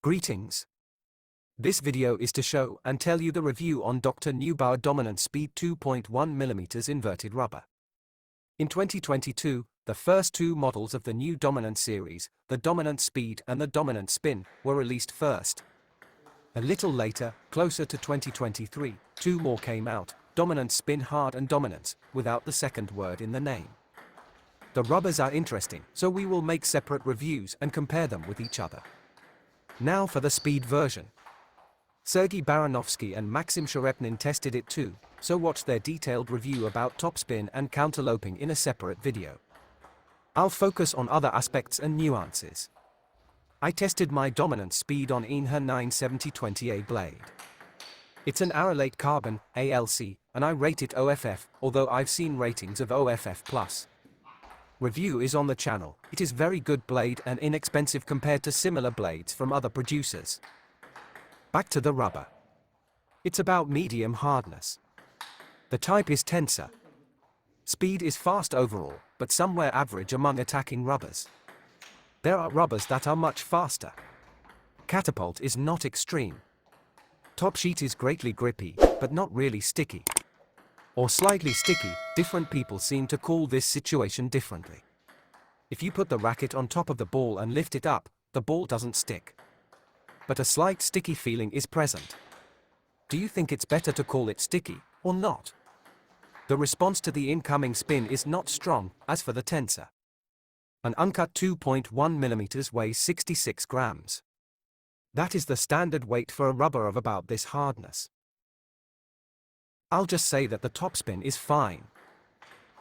Greetings. This video is to show and tell you the review on Dr Neubauer Dominance Speed 2.1mm inverted rubber. In 2022, the first two models of the new Dominance series, the Dominance Speed and the Dominance Spin, were released first. A little later, closer to 2023, two more came out, Dominance Spin Hard and Dominance, without the second word in the name. The rubbers are interesting, so we will make separate reviews and compare them with each other. Now for the speed version. Sergei Baranovsky and Maxim Sharepnin tested it too, so watch their detailed review about topspin and counterloping in a separate video. I'll focus on other aspects and nuances. I tested my Dominance Speed on Inha 97020A blade. It's an arylate carbon, ALC, and I rate it OFF, although I've seen ratings of OFF+. Review is on the channel. It is very good blade and inexpensive compared to similar blades from other producers. Back to the rubber. It's about medium hardness. The type is tensor. Speed is fast overall, but somewhere average among attacking rubbers. There are rubbers that are much faster. Catapult is not extreme. Top sheet is greatly grippy, but not really sticky. Or slightly sticky. Different people seem to call this situation differently. If you put the racket on top of the ball and lift it up, the ball doesn't stick. But a slight sticky feeling is present. Do you think it's better to call it sticky, or not? The response to the incoming spin is not strong, as for the tensor. An uncut 2.1mm weighs 66 grams. That is the standard weight for a rubber of about this hardness. I'll just say that the topspin is fine.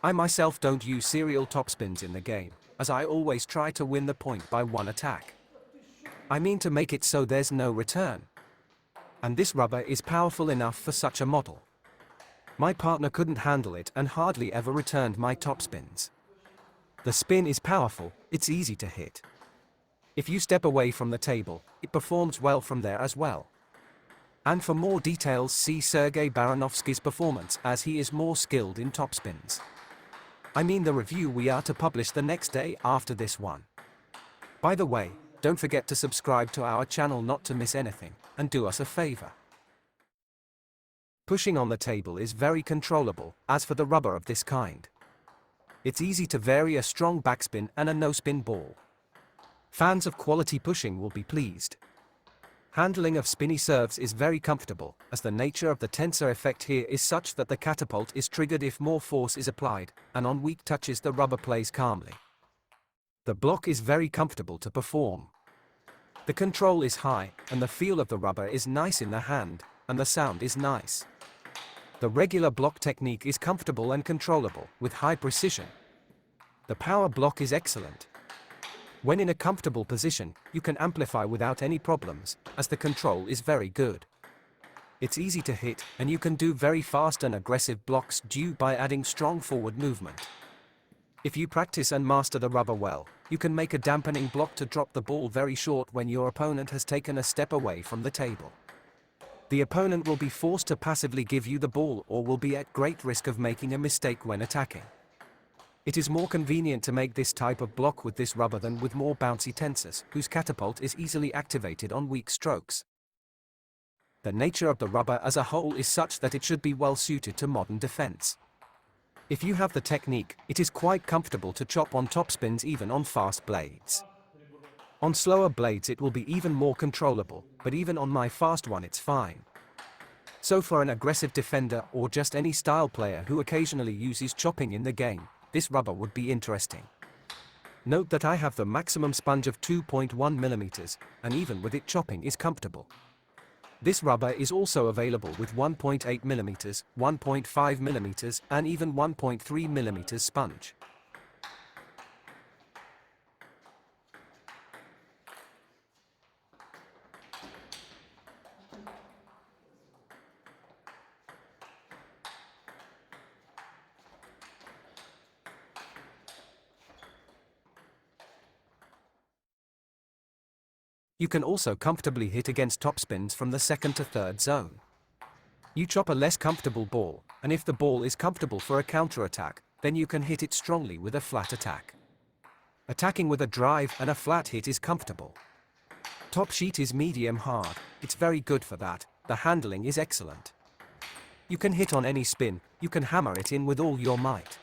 I myself don't use serial topspins in the game, as I always try to win the point by one attack. I mean to make it so there's no return. And this rubber is powerful enough for such a model. My partner couldn't handle it and hardly ever returned my topspins. The spin is powerful, it's easy to hit. If you step away from the table, it performs well from there as well. And for more details, see Sergei Baranovsky's performance, as he is more skilled in topspins. I mean the review we are to publish the next day after this one. By the way, don't forget to subscribe to our channel not to miss anything, and do us a favor. Pushing on the table is very controllable, as for the rubber of this kind. It's easy to vary a strong backspin and a no-spin ball. Fans of quality pushing will be pleased. Handling of spinny serves is very comfortable, as the nature of the tensor effect here is such that the catapult is triggered if more force is applied, and on weak touches the rubber plays calmly. The block is very comfortable to perform. The control is high, and the feel of the rubber is nice in the hand, and the sound is nice. The regular block technique is comfortable and controllable, with high precision. The power block is excellent. When in a comfortable position, you can amplify without any problems, as the control is very good. It's easy to hit, and you can do very fast and aggressive blocks due by adding strong forward movement. If you practice and master the rubber well, you can make a dampening block to drop the ball very short when your opponent has taken a step away from the table. The opponent will be forced to passively give you the ball or will be at great risk of making a mistake when attacking. It is more convenient to make this type of block with this rubber than with more bouncy tensors, whose catapult is easily activated on weak strokes. The nature of the rubber as a whole is such that it should be well suited to modern defense. If you have the technique, it is quite comfortable to chop on topspins even on fast blades. On slower blades it will be even more controllable, but even on my fast one it's fine. So for an aggressive defender or just any style player who occasionally uses chopping in the game, this rubber would be interesting. Note that I have the maximum sponge of 2.1mm, and even with it chopping is comfortable. This rubber is also available with 1.8mm, 1.5mm, and even 1.3mm sponge. You can also comfortably hit against topspins from the second to third zone. You chop a less comfortable ball, and if the ball is comfortable for a counterattack, then you can hit it strongly with a flat attack. Attacking with a drive and a flat hit is comfortable. top sheet is medium hard, it's very good for that, the handling is excellent. You can hit on any spin, you can hammer it in with all your might.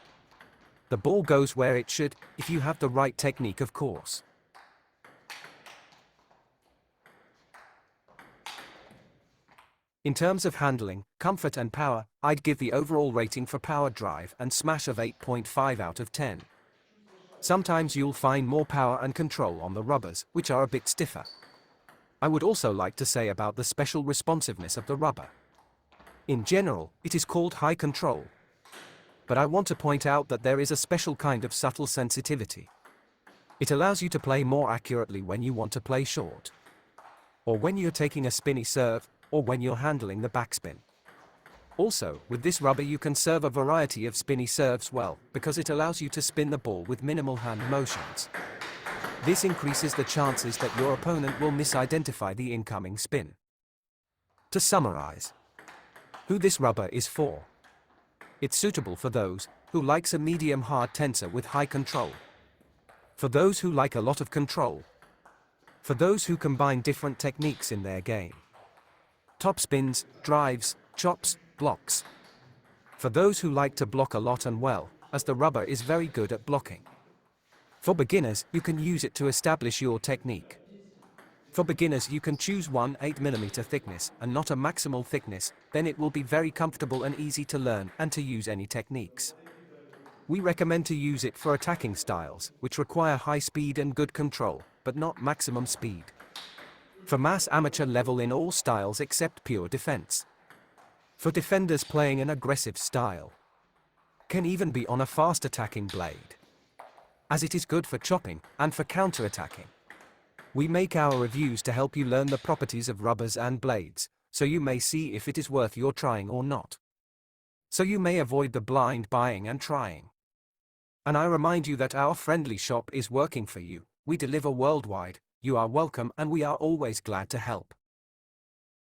The ball goes where it should, if you have the right technique of course. In terms of handling, comfort and power, I'd give the overall rating for power drive and smash of 8.5 out of 10. Sometimes you'll find more power and control on the rubbers, which are a bit stiffer. I would also like to say about the special responsiveness of the rubber. In general, it is called high control. But I want to point out that there is a special kind of subtle sensitivity. It allows you to play more accurately when you want to play short, or when you're taking a spinny serve, or when you're handling the backspin. Also, with this rubber you can serve a variety of spinny serves well, because it allows you to spin the ball with minimal hand motions. This increases the chances that your opponent will misidentify the incoming spin. To summarize, who this rubber is for. It's suitable for those who likes a medium hard tensor with high control. For those who like a lot of control. For those who combine different techniques in their game. Top spins, drives, chops, blocks. For those who like to block a lot and well, as the rubber is very good at blocking. For beginners, you can use it to establish your technique. For beginners you can choose one 8mm thickness and not a maximal thickness, then it will be very comfortable and easy to learn and to use any techniques. We recommend to use it for attacking styles, which require high speed and good control, but not maximum speed. For mass amateur level in all styles except pure defense. For defenders playing an aggressive style. Can even be on a fast attacking blade. As it is good for chopping and for counter-attacking. We make our reviews to help you learn the properties of rubbers and blades, so you may see if it is worth your trying or not. So you may avoid the blind buying and trying. And I remind you that our friendly shop is working for you, we deliver worldwide. You are welcome and we are always glad to help.